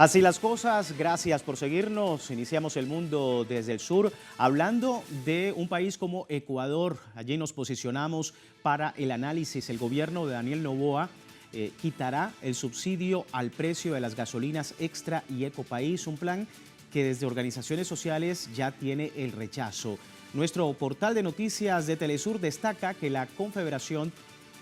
Así las cosas, gracias por seguirnos. Iniciamos el mundo desde el sur hablando de un país como Ecuador. Allí nos posicionamos para el análisis. El gobierno de Daniel Noboa quitará el subsidio al precio de las gasolinas Extra y Ecopaís, un plan que desde organizaciones sociales ya tiene el rechazo. Nuestro portal de noticias de Telesur destaca que la Confederación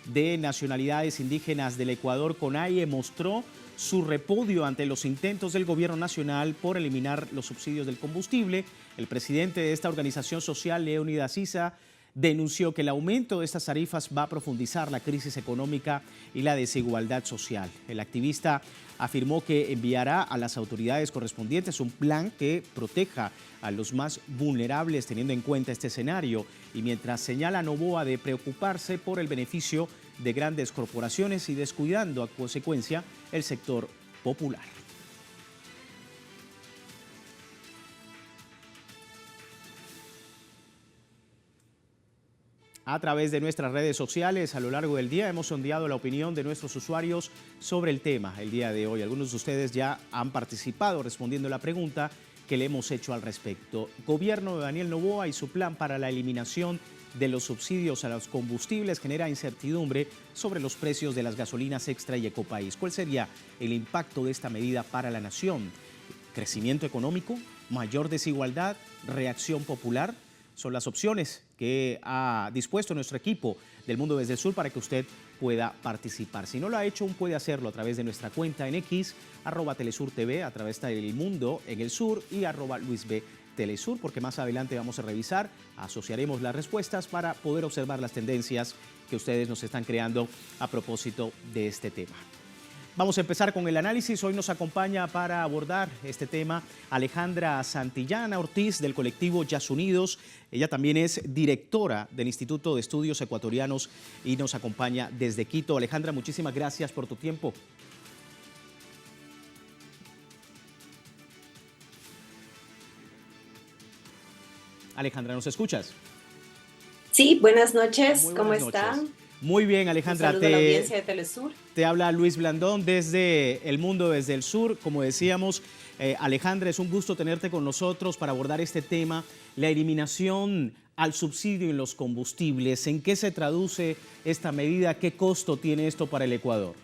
de Nacionalidades Indígenas del Ecuador, CONAIE, mostró su repudio ante los intentos del gobierno nacional por eliminar los subsidios del combustible. El presidente de esta organización social, Leónidas Issa, denunció que el aumento de estas tarifas va a profundizar la crisis económica y la desigualdad social. El activista afirmó que enviará a las autoridades correspondientes un plan que proteja a los más vulnerables teniendo en cuenta este escenario, y mientras señala a Noboa de preocuparse por el beneficio de grandes corporaciones y descuidando a consecuencia el sector popular. A través de nuestras redes sociales a lo largo del día hemos sondeado la opinión de nuestros usuarios sobre el tema el día de hoy. Algunos de ustedes ya han participado respondiendo la pregunta que le hemos hecho al respecto. Gobierno de Daniel Noboa y su plan para la eliminación de los subsidios a los combustibles genera incertidumbre sobre los precios de las gasolinas Extra y Ecopaís. ¿Cuál sería el impacto de esta medida para la nación? ¿Crecimiento económico? ¿Mayor desigualdad? ¿Reacción popular? Son las opciones que ha dispuesto nuestro equipo del Mundo desde el Sur para que usted pueda participar. Si no lo ha hecho, aún puede hacerlo a través de nuestra cuenta en X, @TelesurTV, a través del Mundo en el Sur y @LuisB Telesur, porque más adelante vamos a revisar, asociaremos las respuestas para poder observar las tendencias que ustedes nos están creando a propósito de este tema. Vamos a empezar con el análisis. Hoy nos acompaña para abordar este tema Alejandra Santillana Ortiz del colectivo Yas Unidos. Ella también es directora del Instituto de Estudios Ecuatorianos y nos acompaña desde Quito. Alejandra, muchísimas gracias por tu tiempo. Alejandra, ¿nos escuchas? Sí, buenas noches, Muy ¿cómo buenas están? noches. Muy bien, Alejandra. Un saludo a la audiencia de Telesur. Te habla Luis Blandón desde El Mundo desde el Sur. Como decíamos, Alejandra, es un gusto tenerte con nosotros para abordar este tema, la eliminación al subsidio en los combustibles. ¿En qué se traduce esta medida? ¿Qué costo tiene esto para el Ecuador?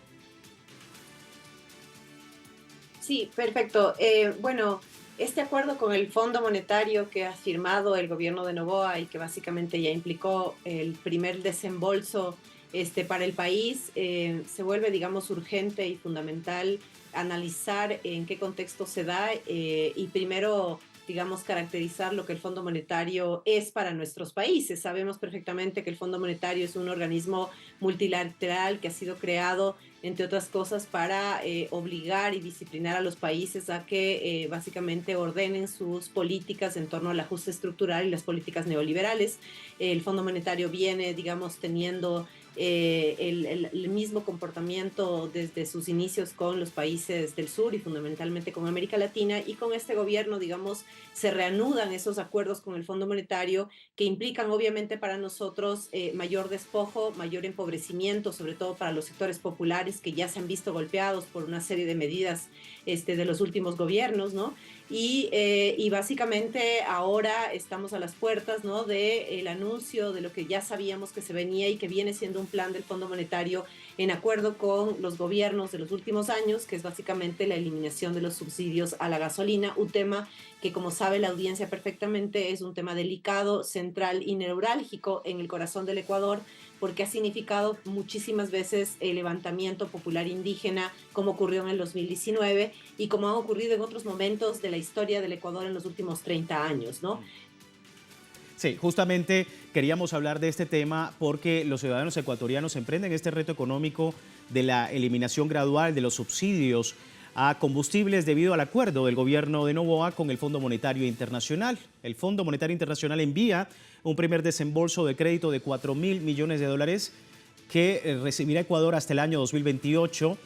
Sí, perfecto. Bueno, este acuerdo con el Fondo Monetario que ha firmado el gobierno de Noboa y que básicamente ya implicó el primer desembolso para el país, se vuelve, digamos, urgente y fundamental analizar en qué contexto se da y primero, digamos, caracterizar lo que el Fondo Monetario es para nuestros países. Sabemos perfectamente que el Fondo Monetario es un organismo multilateral que ha sido creado, entre otras cosas, para obligar y disciplinar a los países a que básicamente ordenen sus políticas en torno al ajuste estructural y las políticas neoliberales. El Fondo Monetario viene, digamos, teniendo el mismo comportamiento desde sus inicios con los países del sur y fundamentalmente con América Latina, y con este gobierno, digamos, se reanudan esos acuerdos con el Fondo Monetario que implican obviamente para nosotros mayor despojo, mayor empobrecimiento, sobre todo para los sectores populares que ya se han visto golpeados por una serie de medidas de los últimos gobiernos, ¿no? Y básicamente ahora estamos a las puertas, ¿no?, del anuncio de lo que ya sabíamos que se venía y que viene siendo un plan del Fondo Monetario en acuerdo con los gobiernos de los últimos años, que es básicamente la eliminación de los subsidios a la gasolina, un tema que, como sabe la audiencia perfectamente, es un tema delicado, central y neurálgico en el corazón del Ecuador, porque ha significado muchísimas veces el levantamiento popular indígena, como ocurrió en el 2019 y como ha ocurrido en otros momentos de la historia del Ecuador en los últimos 30 años, ¿no? Sí, justamente queríamos hablar de este tema porque los ciudadanos ecuatorianos emprenden este reto económico de la eliminación gradual de los subsidios a combustibles debido al acuerdo del gobierno de Noboa con el Fondo Monetario Internacional. El Fondo Monetario Internacional envía un primer desembolso de crédito de $4.000 millones que recibirá Ecuador hasta el año 2028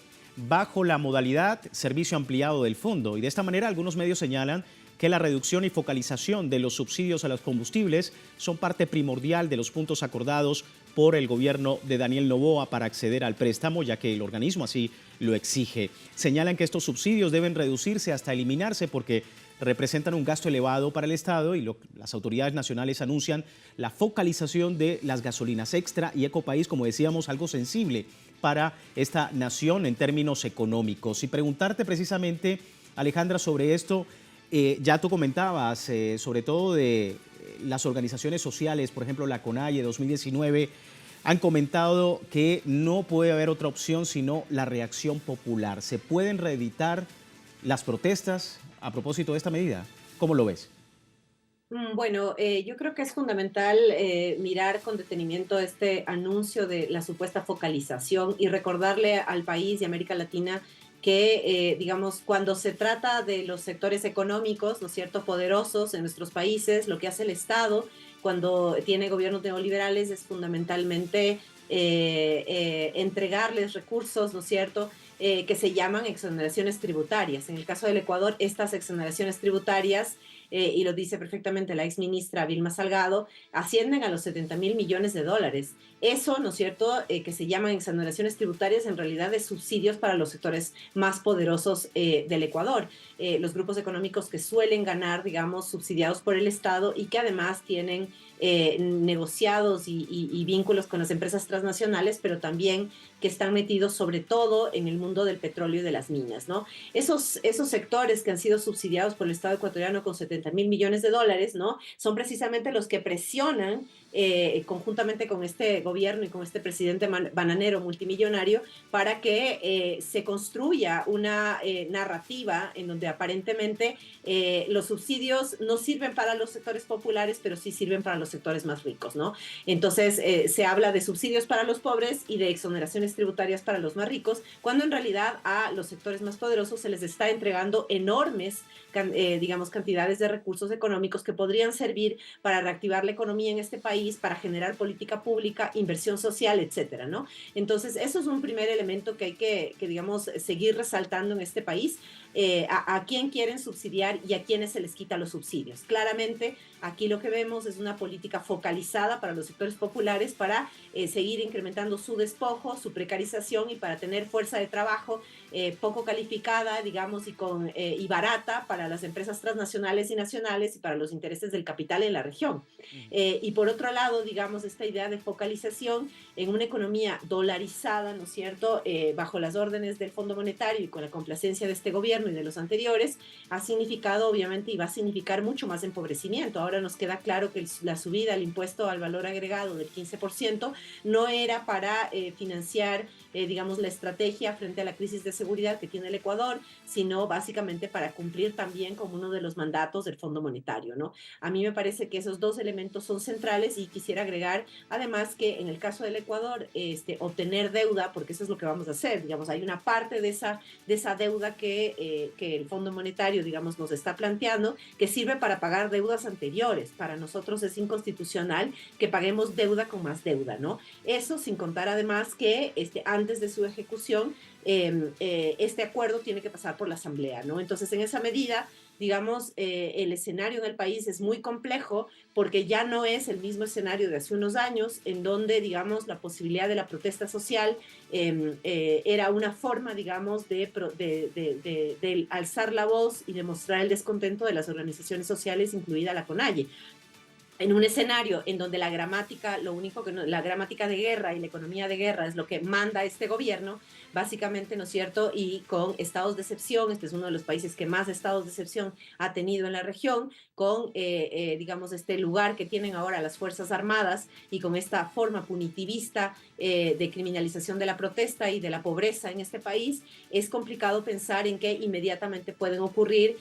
bajo la modalidad servicio ampliado del fondo. Y de esta manera algunos medios señalan que la reducción y focalización de los subsidios a los combustibles son parte primordial de los puntos acordados por el gobierno de Daniel Noboa para acceder al préstamo, ya que el organismo así lo exige. Señalan que estos subsidios deben reducirse hasta eliminarse porque representan un gasto elevado para el Estado y las autoridades nacionales anuncian la focalización de las gasolinas extra y Ecopaís, como decíamos, algo sensible para esta nación en términos económicos. Y preguntarte precisamente, Alejandra, sobre esto, ya tú comentabas, sobre todo de las organizaciones sociales, por ejemplo, la CONAIE 2019, han comentado que no puede haber otra opción sino la reacción popular. ¿Se pueden reeditar las protestas a propósito de esta medida? ¿Cómo lo ves? Bueno, yo creo que es fundamental mirar con detenimiento este anuncio de la supuesta focalización y recordarle al país y América Latina que, digamos, cuando se trata de los sectores económicos, ¿no es cierto?, poderosos en nuestros países, lo que hace el Estado cuando tiene gobiernos neoliberales es fundamentalmente entregarles recursos, ¿no es cierto?, que se llaman exoneraciones tributarias. En el caso del Ecuador, estas exoneraciones tributarias, y lo dice perfectamente la exministra Vilma Salgado, ascienden a los 70.000 millones de dólares. Eso, ¿no es cierto?, que se llaman exoneraciones tributarias, en realidad es subsidios para los sectores más poderosos del Ecuador. Los grupos económicos que suelen ganar, digamos, subsidiados por el Estado y que además tienen negociados y vínculos con las empresas transnacionales, pero también que están metidos sobre todo en el mundo del petróleo y de las minas, ¿no? Esos sectores que han sido subsidiados por el Estado ecuatoriano con 70.000 millones de dólares, ¿no?, son precisamente los que presionan conjuntamente con este gobierno y con este presidente bananero multimillonario para que se construya una narrativa en donde aparentemente los subsidios no sirven para los sectores populares, pero sí sirven para los sectores más ricos, ¿no? Entonces se habla de subsidios para los pobres y de exoneraciones tributarias para los más ricos, cuando en realidad a los sectores más poderosos se les está entregando enormes digamos, cantidades de recursos económicos que podrían servir para reactivar la economía en este país, para generar política pública, inversión social, etcétera, ¿no? Entonces, eso es un primer elemento que hay que digamos, seguir resaltando en este país. A quién quieren subsidiar y a quiénes se les quita los subsidios. Claramente, aquí lo que vemos es una política focalizada para los sectores populares para seguir incrementando su despojo, su precarización y para tener fuerza de trabajo poco calificada, digamos, y barata para las empresas transnacionales y nacionales y para los intereses del capital en la región. Y por otro lado, digamos, esta idea de focalización en una economía dolarizada, ¿no es cierto?, bajo las órdenes del Fondo Monetario y con la complacencia de este gobierno y de los anteriores, ha significado obviamente y va a significar mucho más empobrecimiento. Ahora nos queda claro que la subida al impuesto al valor agregado del 15% no era para financiar, digamos, la estrategia frente a la crisis de seguridad que tiene el Ecuador, sino básicamente para cumplir también como uno de los mandatos del Fondo Monetario, ¿no? A mí me parece que esos dos elementos son centrales y quisiera agregar además que en el caso del Ecuador, obtener deuda, porque eso es lo que vamos a hacer, digamos, hay una parte de esa deuda que el Fondo Monetario, digamos, nos está planteando, que sirve para pagar deudas anteriores. Para nosotros es inconstitucional que paguemos deuda con más deuda, ¿no? Eso sin contar además que antes de su ejecución, este acuerdo tiene que pasar por la Asamblea, ¿no? Entonces, en esa medida, digamos, el escenario en el país es muy complejo porque ya no es el mismo escenario de hace unos años en donde, digamos, la posibilidad de la protesta social era una forma, digamos, de alzar la voz y demostrar el descontento de las organizaciones sociales, incluida la CONAIE. En un escenario en donde la gramática, la gramática de guerra y la economía de guerra es lo que manda este gobierno, básicamente, ¿no es cierto? Y con estados de excepción, este es uno de los países que más estados de excepción ha tenido en la región, con, digamos, este lugar que tienen ahora las Fuerzas Armadas y con esta forma punitivista de criminalización de la protesta y de la pobreza en este país, es complicado pensar en que inmediatamente pueden ocurrir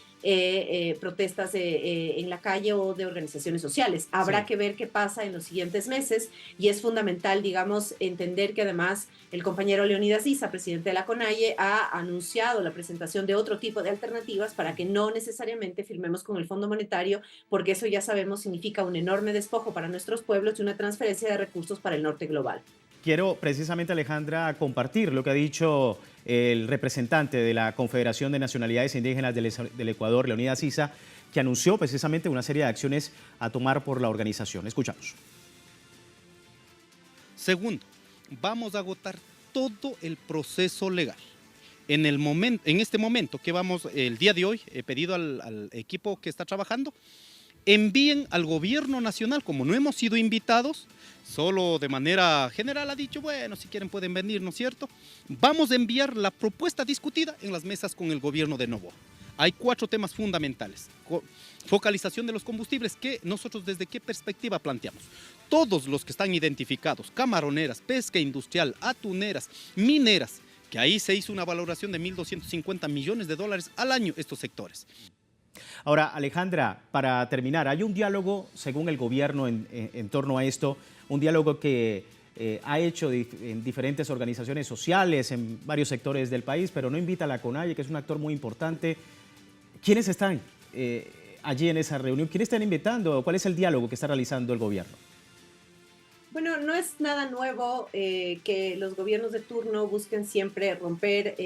protestas en la calle o de organizaciones sociales. Habrá que ver qué pasa en los siguientes meses y es fundamental, digamos, entender que además el compañero Leonidas Issa, presidente de la CONAIE, ha anunciado la presentación de otro tipo de alternativas para que no necesariamente firmemos con el Fondo Monetario, porque eso ya sabemos significa un enorme despojo para nuestros pueblos y una transferencia de recursos para el norte global. Quiero precisamente, Alejandra, compartir lo que ha dicho el representante de la Confederación de Nacionalidades Indígenas del Ecuador, Leonidas Issa, que anunció precisamente una serie de acciones a tomar por la organización. Escuchamos. Segundo, vamos a agotar todo el proceso legal. En este momento que vamos, el día de hoy, he pedido al equipo que está trabajando, envíen al gobierno nacional, como no hemos sido invitados, solo de manera general ha dicho, bueno, si quieren pueden venir, ¿no es cierto? Vamos a enviar la propuesta discutida en las mesas con el gobierno de Noboa. Hay 4 temas fundamentales. Focalización de los combustibles, que nosotros desde qué perspectiva planteamos. Todos los que están identificados, camaroneras, pesca industrial, atuneras, mineras, que ahí se hizo una valoración de 1.250 millones de dólares al año estos sectores. Ahora, Alejandra, para terminar, hay un diálogo, según el gobierno, en torno a esto, un diálogo que ha hecho en diferentes organizaciones sociales, en varios sectores del país, pero no invita a la CONAIE, que es un actor muy importante. ¿Quiénes están allí en esa reunión? ¿Quiénes están invitando? ¿Cuál es el diálogo que está realizando el gobierno? Bueno, no es nada nuevo que los gobiernos de turno busquen siempre romper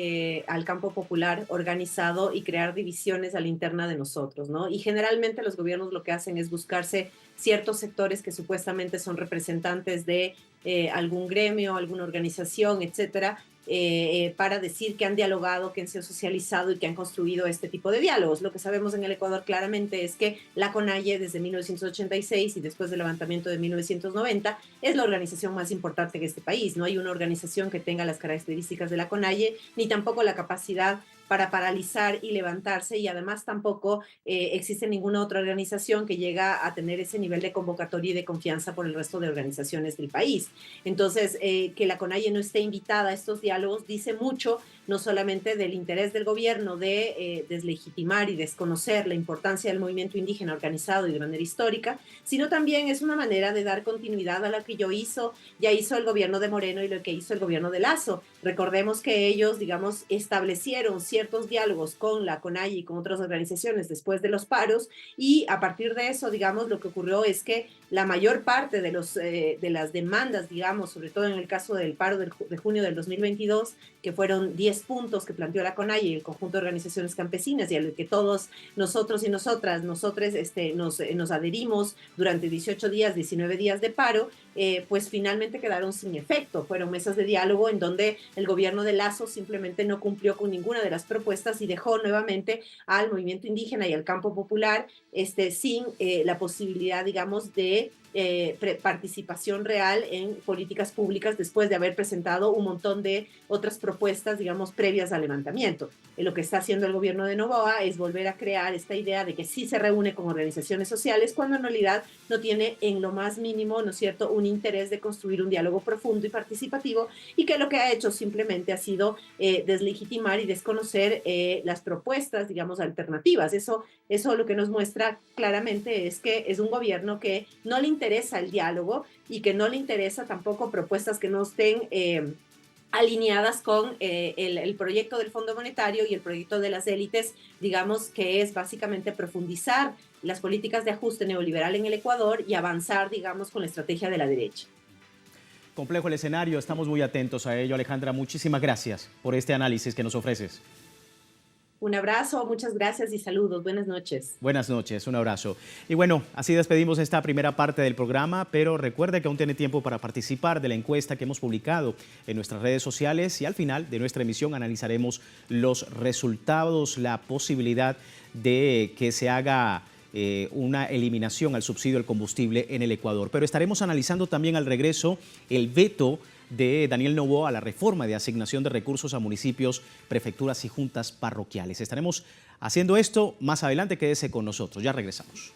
al campo popular organizado y crear divisiones a la interna de nosotros, ¿no? Y generalmente los gobiernos lo que hacen es buscarse ciertos sectores que supuestamente son representantes de algún gremio, alguna organización, etcétera, para decir que han dialogado, que han sido socializado y que han construido este tipo de diálogos. Lo que sabemos en el Ecuador claramente es que la CONAIE desde 1986 y después del levantamiento de 1990 es la organización más importante en este país. No hay una organización que tenga las características de la CONAIE ni tampoco la capacidad para paralizar y levantarse, y además tampoco existe ninguna otra organización que llega a tener ese nivel de convocatoria y de confianza por el resto de organizaciones del país. Entonces, que la CONAIE no esté invitada a estos diálogos dice mucho, no solamente del interés del gobierno de deslegitimar y desconocer la importancia del movimiento indígena organizado y de manera histórica, sino también es una manera de dar continuidad a lo que ya hizo el gobierno de Moreno y lo que hizo el gobierno de Lasso. Recordemos que ellos, digamos, establecieron ciertos diálogos con la CONAIE y con otras organizaciones después de los paros, y a partir de eso, digamos, lo que ocurrió es que la mayor parte de las demandas, digamos, sobre todo en el caso del paro de junio del 2022, que fueron 10 puntos que planteó la CONAIE y el conjunto de organizaciones campesinas, y a lo que todos nosotros y nosotras, nos adherimos durante 18 días, 19 días de paro, pues finalmente quedaron sin efecto. Fueron mesas de diálogo en donde el gobierno de Lasso simplemente no cumplió con ninguna de las propuestas y dejó nuevamente al movimiento indígena y al campo popular sin la posibilidad, digamos, de participación real en políticas públicas después de haber presentado un montón de otras propuestas, digamos, previas al levantamiento. Lo que está haciendo el gobierno de Noboa es volver a crear esta idea de que sí se reúne con organizaciones sociales, cuando en realidad no tiene en lo más mínimo, ¿no es cierto?, un interés de construir un diálogo profundo y participativo, y que lo que ha hecho simplemente ha sido deslegitimar y desconocer las propuestas, digamos, alternativas. Eso lo que nos muestra claramente es que es un gobierno que no le interesa el diálogo y que no le interesa tampoco propuestas que no estén alineadas con el proyecto del Fondo Monetario y el proyecto de las élites, digamos, que es básicamente profundizar las políticas de ajuste neoliberal en el Ecuador y avanzar, digamos, con la estrategia de la derecha. Complejo el escenario, estamos muy atentos a ello. Alejandra, muchísimas gracias por este análisis que nos ofreces. Un abrazo, muchas gracias y saludos. Buenas noches. Buenas noches, un abrazo. Y bueno, así despedimos esta primera parte del programa, pero recuerde que aún tiene tiempo para participar de la encuesta que hemos publicado en nuestras redes sociales, y al final de nuestra emisión analizaremos los resultados, la posibilidad de que se haga una eliminación al subsidio al combustible en el Ecuador. Pero estaremos analizando también al regreso el veto de Daniel Noboa a la reforma de asignación de recursos a municipios, prefecturas y juntas parroquiales. Estaremos haciendo esto más adelante, quédese con nosotros, ya regresamos.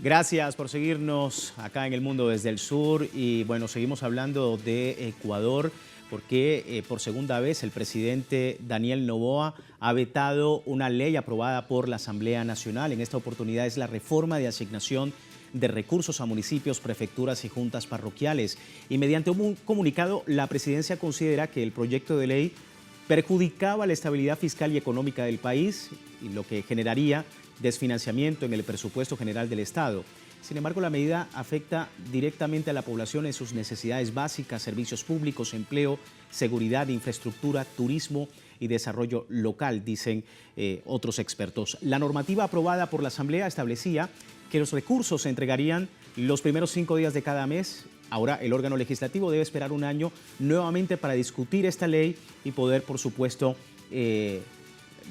Gracias por seguirnos acá en El Mundo desde el Sur. Y bueno, seguimos hablando de Ecuador porque por segunda vez el presidente Daniel Noboa ha vetado una ley aprobada por la Asamblea Nacional. En esta oportunidad es la reforma de asignación de recursos a municipios, prefecturas y juntas parroquiales. Y mediante un comunicado, la presidencia considera que el proyecto de ley perjudicaba la estabilidad fiscal y económica del país y lo que generaría desfinanciamiento en el presupuesto general del Estado. Sin embargo, la medida afecta directamente a la población en sus necesidades básicas, servicios públicos, empleo, seguridad, infraestructura, turismo y desarrollo local, dicen otros expertos. La normativa aprobada por la Asamblea establecía que los recursos se entregarían los primeros 5 días de cada mes. Ahora el órgano legislativo debe esperar un año nuevamente para discutir esta ley y poder, por supuesto,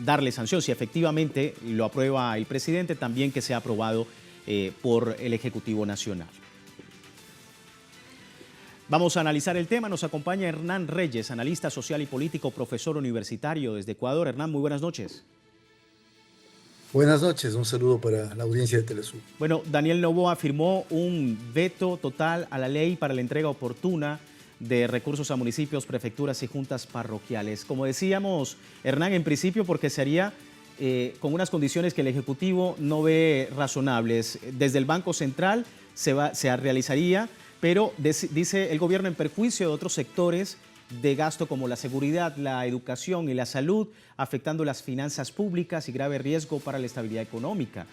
darle sanción. Si efectivamente lo aprueba el presidente, también que sea aprobado por el Ejecutivo Nacional. Vamos a analizar el tema. Nos acompaña Hernán Reyes, analista social y político, profesor universitario desde Ecuador. Hernán, muy buenas noches. Buenas noches, un saludo para la audiencia de Telesur. Bueno, Daniel Noboa firmó un veto total a la ley para la entrega oportuna de recursos a municipios, prefecturas y juntas parroquiales. Como decíamos, Hernán, en principio porque se haría con unas condiciones que el Ejecutivo no ve razonables. Desde el Banco Central se realizaría, pero dice el gobierno en perjuicio de otros sectores de gasto como la seguridad, la educación y la salud, afectando las finanzas públicas y grave riesgo para la estabilidad económica.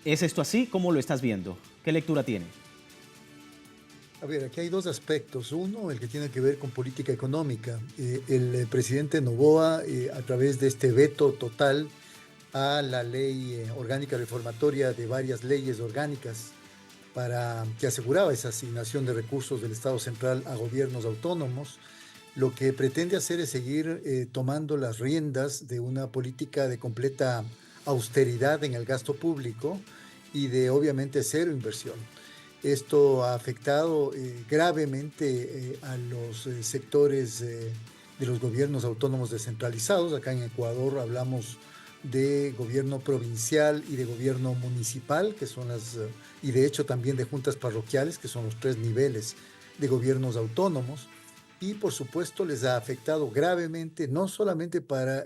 ¿Es esto así? ¿Cómo lo estás viendo? ¿Qué lectura tiene? A ver, aquí hay dos aspectos. Uno, el que tiene que ver con política económica. El presidente Noboa, a través de este veto total a la ley orgánica reformatoria de varias leyes orgánicas para que aseguraba esa asignación de recursos del Estado central a gobiernos autónomos, lo que pretende hacer es seguir tomando las riendas de una política de completa austeridad en el gasto público y de obviamente cero inversión. Esto ha afectado gravemente a los sectores de los gobiernos autónomos descentralizados. Acá en Ecuador hablamos de gobierno provincial y de gobierno municipal, que son y de hecho también de juntas parroquiales, que son los 3 niveles de gobiernos autónomos. Y por supuesto les ha afectado gravemente, no solamente para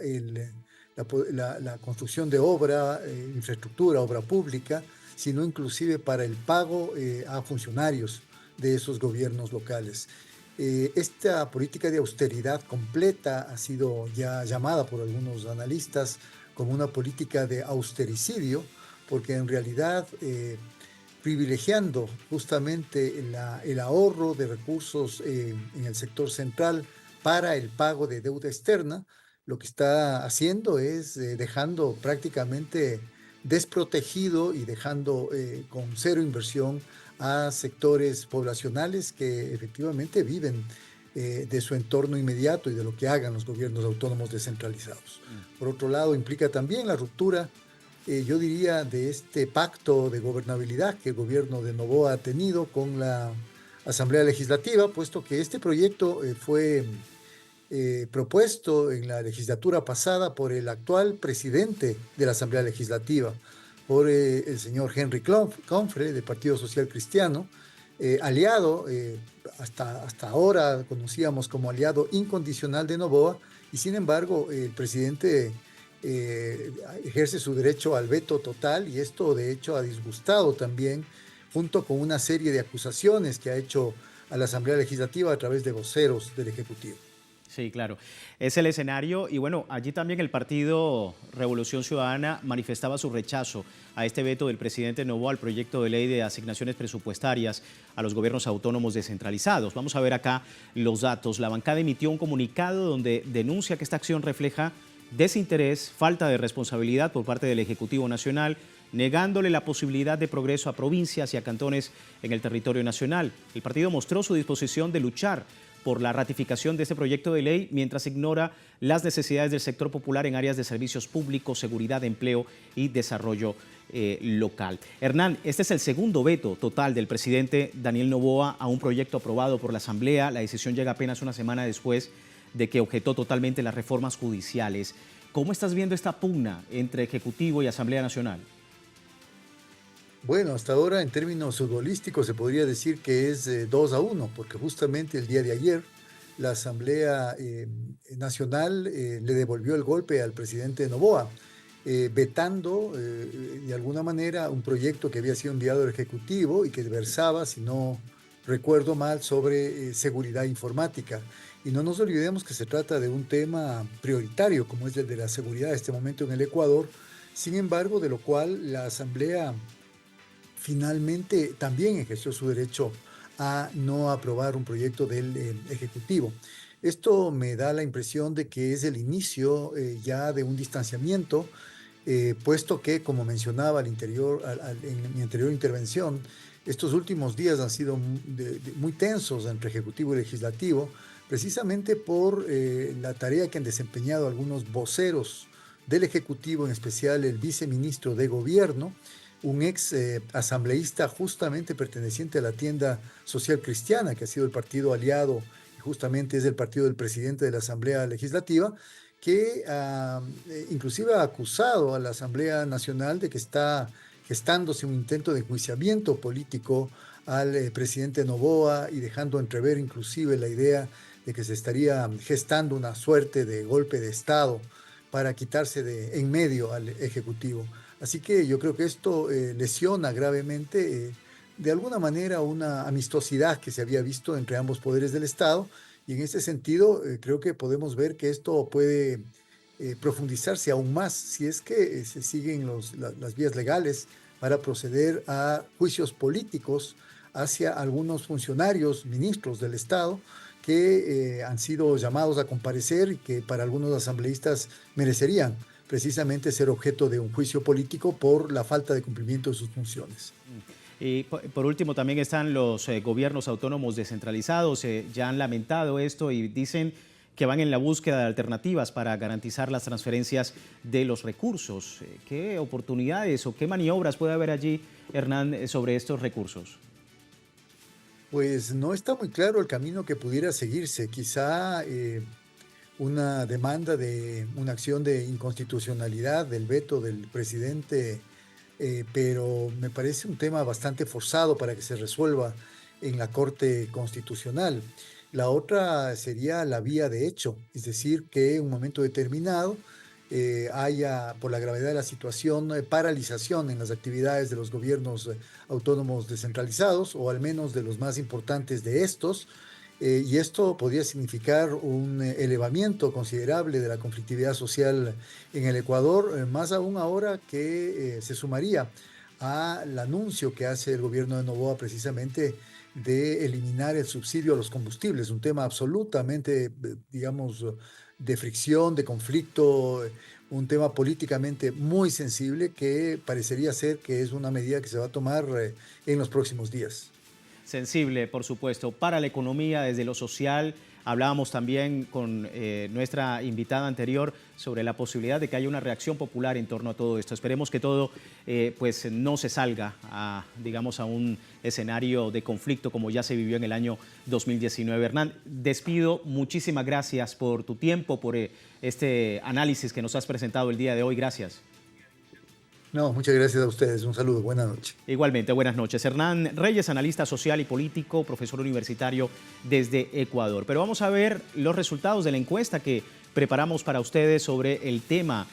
la construcción de obra, infraestructura, obra pública, sino inclusive para el pago a funcionarios de esos gobiernos locales. Esta política de austeridad completa ha sido ya llamada por algunos analistas como una política de austericidio, porque en realidad privilegiando justamente el ahorro de recursos en el sector central para el pago de deuda externa, lo que está haciendo es dejando prácticamente desprotegido y dejando con cero inversión a sectores poblacionales que efectivamente viven de su entorno inmediato y de lo que hagan los gobiernos autónomos descentralizados. Por otro lado, implica también la ruptura, yo diría, de este pacto de gobernabilidad que el gobierno de Noboa ha tenido con la Asamblea Legislativa, puesto que este proyecto fue propuesto en la legislatura pasada por el actual presidente de la Asamblea Legislativa, por el señor Henry Confre, del Partido Social Cristiano, aliado, hasta ahora conocíamos como aliado incondicional de Noboa, y sin embargo el presidente ejerce su derecho al veto total, y esto de hecho ha disgustado también, junto con una serie de acusaciones que ha hecho a la Asamblea Legislativa a través de voceros del Ejecutivo. Sí, claro. Es el escenario y bueno, allí también el partido Revolución Ciudadana manifestaba su rechazo a este veto del presidente Noboa al proyecto de ley de asignaciones presupuestarias a los gobiernos autónomos descentralizados. Vamos a ver acá los datos. La bancada emitió un comunicado donde denuncia que esta acción refleja desinterés, falta de responsabilidad por parte del Ejecutivo Nacional, negándole la posibilidad de progreso a provincias y a cantones en el territorio nacional. El partido mostró su disposición de luchar por la ratificación de este proyecto de ley mientras ignora las necesidades del sector popular en áreas de servicios públicos, seguridad, empleo y desarrollo local. Hernán, este es el segundo veto total del presidente Daniel Noboa a un proyecto aprobado por la Asamblea. La decisión llega apenas una semana después de que objetó totalmente las reformas judiciales. ¿Cómo estás viendo esta pugna entre Ejecutivo y Asamblea Nacional? Bueno, hasta ahora en términos futbolísticos se podría decir que es 2-1, porque justamente el día de ayer la Asamblea Nacional le devolvió el golpe al presidente Noboa, vetando de alguna manera un proyecto que había sido enviado al Ejecutivo y que versaba, si no recuerdo mal, sobre seguridad informática. Y no nos olvidemos que se trata de un tema prioritario, como es el de la seguridad en este momento en el Ecuador, sin embargo, de lo cual la Asamblea finalmente también ejerció su derecho a no aprobar un proyecto del Ejecutivo. Esto me da la impresión de que es el inicio ya de un distanciamiento, puesto que, como mencionaba en mi anterior intervención, estos últimos días han sido muy tensos entre Ejecutivo y Legislativo, precisamente por la tarea que han desempeñado algunos voceros del Ejecutivo, en especial el viceministro de Gobierno, un ex asambleísta justamente perteneciente a la tienda social cristiana, que ha sido el partido aliado y justamente es el partido del presidente de la Asamblea Legislativa, que inclusive ha acusado a la Asamblea Nacional de que está gestándose un intento de enjuiciamiento político al presidente Noboa y dejando entrever inclusive la idea de que se estaría gestando una suerte de golpe de Estado para quitarse de en medio al Ejecutivo. Así que yo creo que esto lesiona gravemente, de alguna manera, una amistosidad que se había visto entre ambos poderes del Estado. Y en ese sentido, creo que podemos ver que esto puede profundizarse aún más si es que se siguen las vías legales para proceder a juicios políticos hacia algunos funcionarios, ministros del Estado, que han sido llamados a comparecer y que para algunos asambleístas merecerían precisamente ser objeto de un juicio político por la falta de cumplimiento de sus funciones. Y por último también están los gobiernos autónomos descentralizados, ya han lamentado esto y dicen que van en la búsqueda de alternativas para garantizar las transferencias de los recursos. ¿Qué oportunidades o qué maniobras puede haber allí, Hernán, sobre estos recursos? Pues no está muy claro el camino que pudiera seguirse. Quizá una demanda de una acción de inconstitucionalidad del veto del presidente, pero me parece un tema bastante forzado para que se resuelva en la Corte Constitucional. La otra sería la vía de hecho, es decir, que en un momento determinado haya, por la gravedad de la situación, paralización en las actividades de los gobiernos autónomos descentralizados, o al menos de los más importantes de estos, y esto podría significar un elevamiento considerable de la conflictividad social en el Ecuador, más aún ahora que se sumaría al anuncio que hace el gobierno de Noboa precisamente de eliminar el subsidio a los combustibles, un tema absolutamente, digamos, de fricción, de conflicto, un tema políticamente muy sensible que parecería ser que es una medida que se va a tomar en los próximos días. Sensible, por supuesto, para la economía, desde lo social. Hablábamos también con nuestra invitada anterior sobre la posibilidad de que haya una reacción popular en torno a todo esto. Esperemos que todo pues no se salga a, digamos, a un escenario de conflicto como ya se vivió en el año 2019. Hernán, despido. Muchísimas gracias por tu tiempo, por este análisis que nos has presentado el día de hoy. Gracias. No, muchas gracias a ustedes. Un saludo. Buenas noches. Igualmente, buenas noches. Hernán Reyes, analista social y político, profesor universitario desde Ecuador. Pero vamos a ver los resultados de la encuesta que preparamos para ustedes sobre el tema,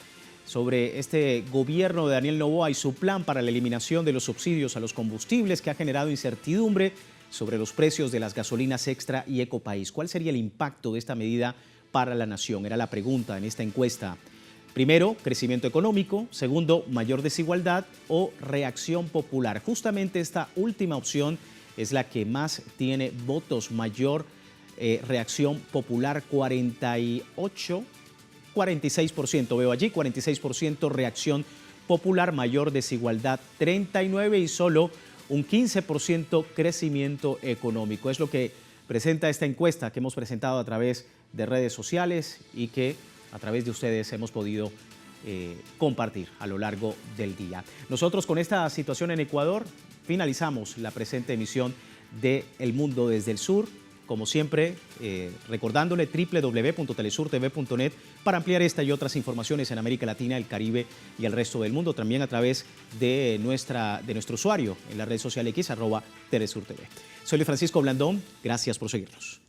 sobre este gobierno de Daniel Noboa y su plan para la eliminación de los subsidios a los combustibles que ha generado incertidumbre sobre los precios de las gasolinas Extra y Ecopaís. ¿Cuál sería el impacto de esta medida para la nación? Era la pregunta en esta encuesta. Primero, crecimiento económico. Segundo, mayor desigualdad o reacción popular. Justamente esta última opción es la que más tiene votos, mayor reacción popular, 46% veo allí, 46% reacción popular, mayor desigualdad, 39% y solo un 15% crecimiento económico. Es lo que presenta esta encuesta que hemos presentado a través de redes sociales y que a través de ustedes hemos podido compartir a lo largo del día. Nosotros con esta situación en Ecuador finalizamos la presente emisión de El Mundo desde el Sur. como siempre, recordándole www.telesurtv.net para ampliar esta y otras informaciones en América Latina, el Caribe y el resto del mundo, también a través de nuestro usuario en la red social X, @TelesurTV. Soy Luis Francisco Blandón, gracias por seguirnos.